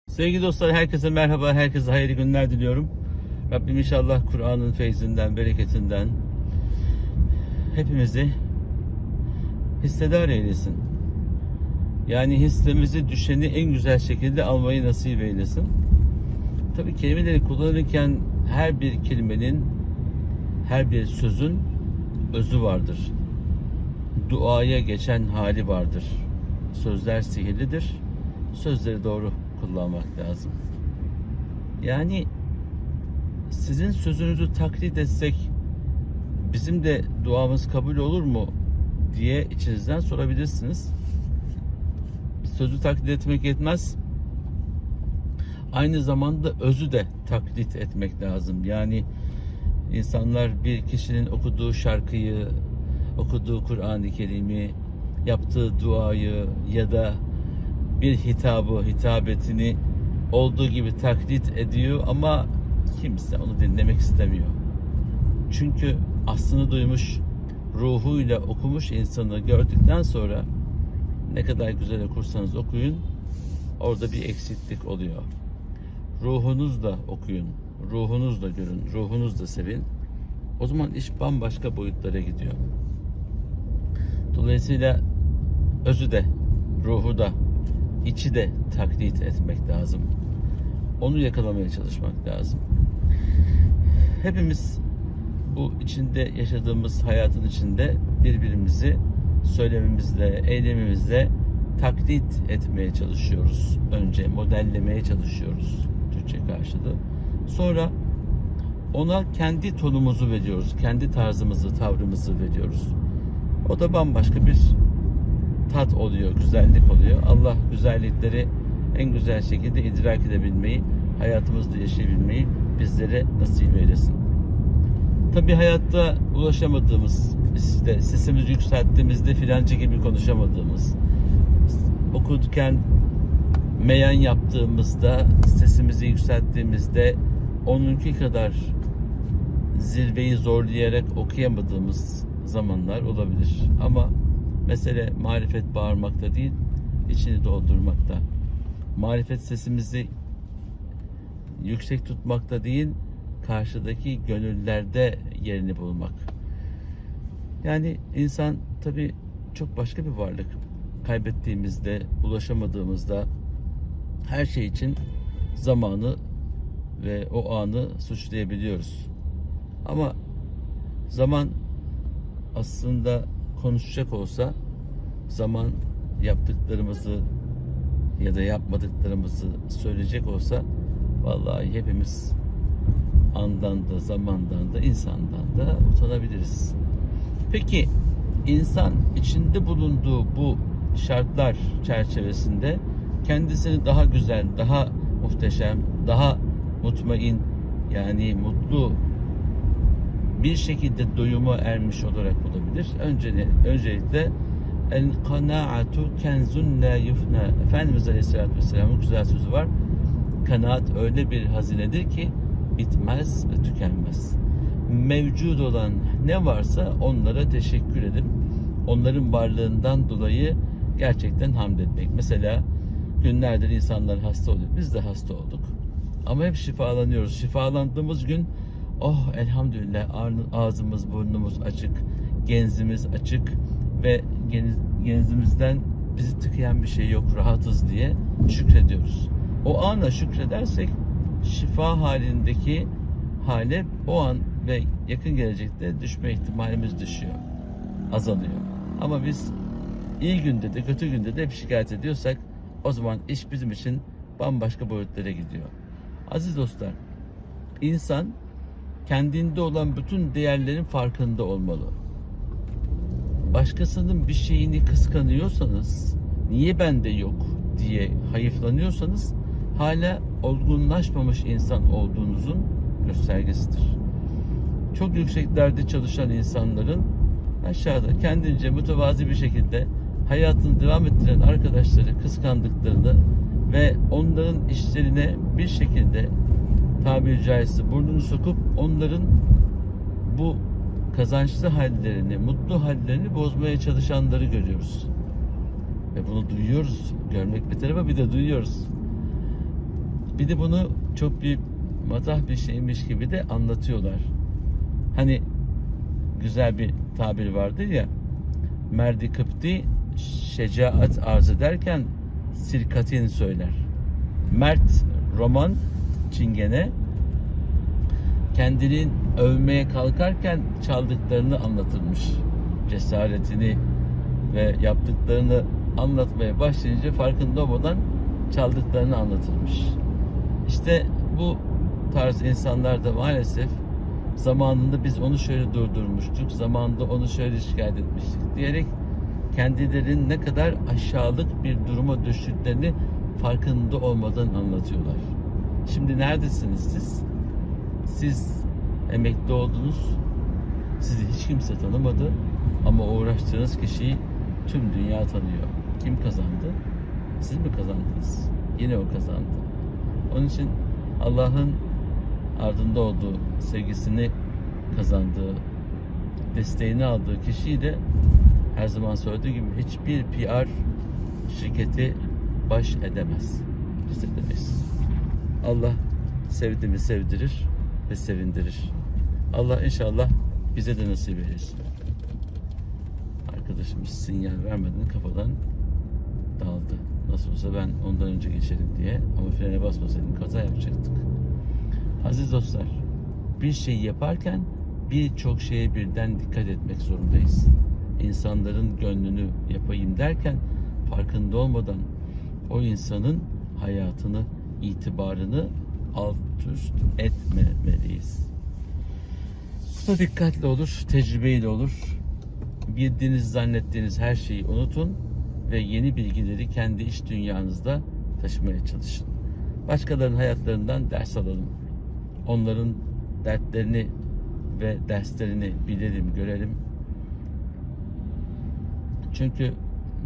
Sevgili dostlar, herkese merhaba, herkese hayırlı günler diliyorum. Rabbim inşallah Kur'an'ın feyzinden, bereketinden hepimizi hissedar eylesin. Yani hissemizi düşeni en güzel şekilde almayı nasip eylesin. Tabii kelimeleri kullanırken her bir kelimenin, her bir sözün özü vardır. Duaya geçen hali vardır. Sözler sihirlidir. Sözleri doğru kullanmak lazım. Yani sizin sözünüzü taklit etsek bizim de duamız kabul olur mu diye içinizden sorabilirsiniz. Sözü taklit etmek yetmez. Aynı zamanda özü de taklit etmek lazım. Yani insanlar bir kişinin okuduğu şarkıyı, okuduğu Kur'an-ı Kerim'i, yaptığı duayı ya da bir hitabetini olduğu gibi taklit ediyor ama kimse onu dinlemek istemiyor. Çünkü aslını duymuş, ruhuyla okumuş insanı gördükten sonra ne kadar güzel okursanız okuyun, orada bir eksiklik oluyor. Ruhunuzla okuyun, ruhunuzla görün, ruhunuzla sevin. O zaman iş bambaşka boyutlara gidiyor. Dolayısıyla özü de, ruhu da, içi de taklit etmek lazım. Onu yakalamaya çalışmak lazım. Hepimiz bu içinde yaşadığımız hayatın içinde birbirimizi söylememizle, eylemimizle taklit etmeye çalışıyoruz. Önce modellemeye çalışıyoruz Türkçe karşılığı. Sonra ona kendi tonumuzu veriyoruz. Kendi tarzımızı, tavrımızı veriyoruz. O da bambaşka bir tat oluyor, güzellik oluyor. Allah güzellikleri en güzel şekilde idrak edebilmeyi, hayatımızda yaşayabilmeyi bizlere nasip eylesin. Tabii hayatta ulaşamadığımız, işte sesimizi yükselttiğimizde filancı gibi konuşamadığımız, okurken meyan yaptığımızda, sesimizi yükselttiğimizde onunki kadar zirveyi zorlayarak okuyamadığımız zamanlar olabilir. Ama mesele marifet bağırmakta değil, içini doldurmakta. Marifet sesimizi yüksek tutmakta değil, karşıdaki gönüllerde yerini bulmak. Yani insan tabii çok başka bir varlık. Kaybettiğimizde, ulaşamadığımızda her şey için zamanı ve o anı suçlayabiliyoruz. Ama zaman aslında konuşacak olsa, zaman yaptıklarımızı ya da yapmadıklarımızı söyleyecek olsa, vallahi hepimiz andan da, zamandan da, insandan da utanabiliriz. Peki insan içinde bulunduğu bu şartlar çerçevesinde kendisini daha güzel, daha muhteşem, daha mutmain, yani mutlu bir şekilde doyuma ermiş olarak olabilir. Öncelikle el kanaatu kenzun la yufna. Efendimiz Aleyhisselatü Vesselam'ın güzel sözü var. Kanaat öyle bir hazinedir ki bitmez ve tükenmez. Mevcut olan ne varsa onlara teşekkür edip onların varlığından dolayı gerçekten hamd etmek. Mesela günlerdir insanlar hasta oluyor. Biz de hasta olduk. Ama hep şifalanıyoruz. Şifalandığımız gün oh elhamdülillah ağzımız burnumuz açık, genzimiz açık ve genzimizden bizi tıkayan bir şey yok, rahatız diye şükrediyoruz. O ana şükredersek şifa halindeki hale o an ve yakın gelecekte düşme ihtimalimiz düşüyor, azalıyor. Ama biz iyi günde de kötü günde de hep şikayet ediyorsak o zaman iş bizim için bambaşka boyutlara gidiyor. Aziz dostlar, insan kendinde olan bütün değerlerin farkında olmalı. Başkasının bir şeyini kıskanıyorsanız, niye bende yok diye hayıflanıyorsanız, hala olgunlaşmamış insan olduğunuzun göstergesidir. Çok yükseklerde çalışan insanların aşağıda kendince mütevazi bir şekilde hayatını devam ettiren arkadaşları kıskandıklarını ve onların işlerine bir şekilde tabiri caizse burnunu sokup onların bu kazançlı hallerini, mutlu hallerini bozmaya çalışanları görüyoruz. Ve bunu duyuyoruz. Görmek bir tarafa, bir de duyuyoruz. Bir de bunu çok büyük matah bir şeymiş gibi de anlatıyorlar. Hani güzel bir tabir vardır ya, Merdi Kıpti şecaat arz ederken sirkatin söyler. Mert roman çingene kendini övmeye kalkarken çaldıklarını anlatırmış. Cesaretini ve yaptıklarını anlatmaya başlayınca farkında olmadan çaldıklarını anlatırmış. İşte bu tarz insanlar da maalesef zamanında biz onu şöyle durdurmuştuk, zamanında onu şöyle şikayet etmiştik diyerek kendilerinin ne kadar aşağılık bir duruma düştüklerini farkında olmadan anlatıyorlar. Şimdi neredesiniz siz? Siz emekli oldunuz. Sizi hiç kimse tanımadı ama uğraştığınız kişiyi tüm dünya tanıyor. Kim kazandı? Siz mi kazandınız? Yine o kazandı. Onun için Allah'ın ardında olduğu, sevgisini kazandığı, desteğini aldığı kişiyi de her zaman söylediğim gibi hiçbir PR şirketi baş edemez. Biz edemeyiz. Allah sevdiğimi sevdirir ve sevindirir. Allah inşallah bize de nasip eylesin. Arkadaşımız sinyal vermeden kafadan daldı. Nasıl olsa ben ondan önce geçerim diye, ama frene basmasaydım kaza yapacaktık. Aziz dostlar, bir şeyi yaparken birçok şeye birden dikkat etmek zorundayız. İnsanların gönlünü yapayım derken farkında olmadan o insanın hayatını, itibarını alt üst etmemeliyiz. Bu da dikkatli olur, tecrübeyle olur. Bildiğiniz, zannettiğiniz her şeyi unutun ve yeni bilgileri kendi iç dünyanızda taşımaya çalışın. Başkalarının hayatlarından ders alalım. Onların dertlerini ve derslerini bilelim, görelim. Çünkü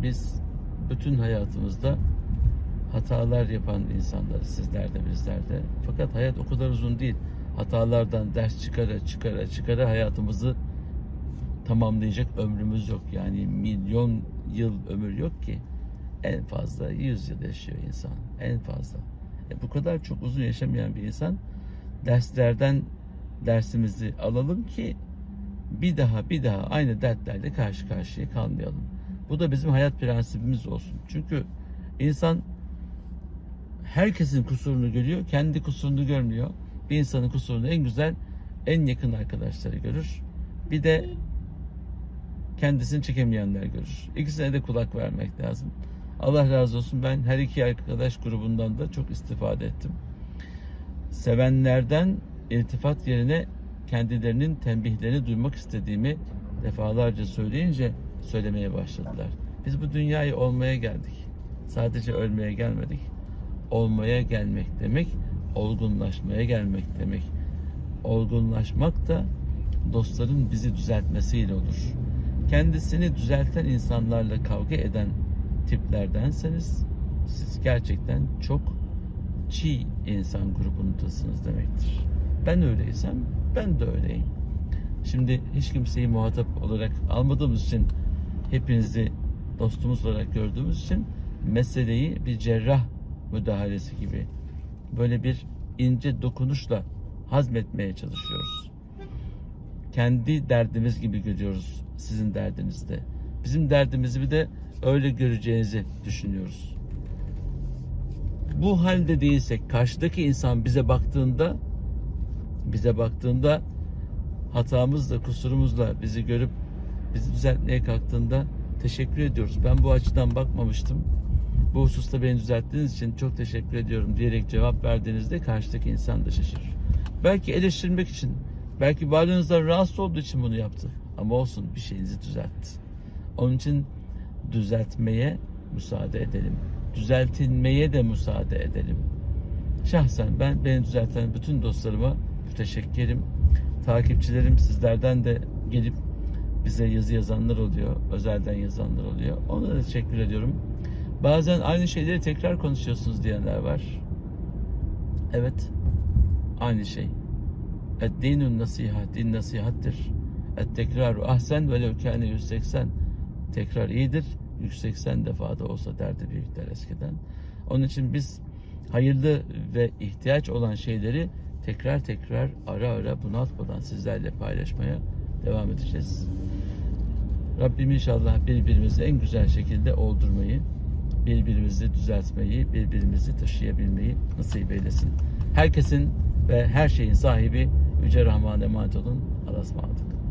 biz bütün hayatımızda hatalar yapan insanlarız, sizler de bizler de. Fakat hayat o kadar uzun değil. Hatalardan ders çıkara hayatımızı tamamlayacak ömrümüz yok. Yani milyon yıl ömür yok ki. En fazla 100 yıl yaşıyor insan. En fazla. Bu kadar çok uzun yaşamayan bir insan, derslerden dersimizi alalım ki bir daha aynı dertlerle karşı karşıya kalmayalım. Bu da bizim hayat prensibimiz olsun. Çünkü insan herkesin kusurunu görüyor, kendi kusurunu görmüyor. Bir insanın kusurunu en güzel, en yakın arkadaşları görür. Bir de kendisini çekemeyenler görür. İkisine de kulak vermek lazım. Allah razı olsun, ben her iki arkadaş grubundan da çok istifade ettim. Sevenlerden iltifat yerine kendilerinin tembihlerini duymak istediğimi defalarca söyleyince söylemeye başladılar. Biz bu dünyaya olmaya geldik. Sadece ölmeye gelmedik. Olmaya gelmek demek, olgunlaşmaya gelmek demek. Olgunlaşmak da dostların bizi düzeltmesiyle olur. Kendisini düzelten insanlarla kavga eden tiplerdenseniz siz gerçekten çok çiğ insan grubundasınız demektir. Ben öyleysem ben de öyleyim. Şimdi hiç kimseyi muhatap olarak almadığımız için, hepinizi dostumuz olarak gördüğümüz için meseleyi bir cerrah müdahalesi gibi böyle bir ince dokunuşla hazmetmeye çalışıyoruz. Kendi derdimiz gibi görüyoruz sizin derdinizde. Bizim derdimizi bir de öyle göreceğinizi düşünüyoruz. Bu halde değilsek, karşıdaki insan bize baktığında hatamızla, kusurumuzla bizi görüp bizi düzeltmeye kalktığında teşekkür ediyoruz. Ben bu açıdan bakmamıştım. Bu hususta beni düzelttiğiniz için çok teşekkür ediyorum diyerek cevap verdiğinizde karşıdaki insan da şaşırır. Belki eleştirmek için, belki varlığınızdan rahatsız olduğu için bunu yaptı. Ama olsun, bir şeyinizi düzeltti. Onun için düzeltmeye müsaade edelim. Düzeltilmeye de müsaade edelim. Şahsen beni düzelten bütün dostlarıma müteşekkirim. Takipçilerim, sizlerden de gelip bize yazı yazanlar oluyor. Özelden yazanlar oluyor. Onlara da teşekkür ediyorum. Bazen aynı şeyleri tekrar konuşuyorsunuz diyenler var. Evet. aynı şey. Et-dinun nasihat, din nasihattir. Et-tekraru ahsen velev kâne 180. Tekrar iyidir. 180 defa da olsa derdi büyükler eskiden. Onun için biz hayırlı ve ihtiyaç olan şeyleri tekrar tekrar ara ara bunaltmadan sizlerle paylaşmaya devam edeceğiz. Rabbim inşallah birbirimizi en güzel şekilde oldurmayı, birbirimizi düzeltmeyi, birbirimizi taşıyabilmeyi nasip eylesin. Herkesin ve her şeyin sahibi Yüce Rahman'a emanet olun. Allah'a ısmarladık.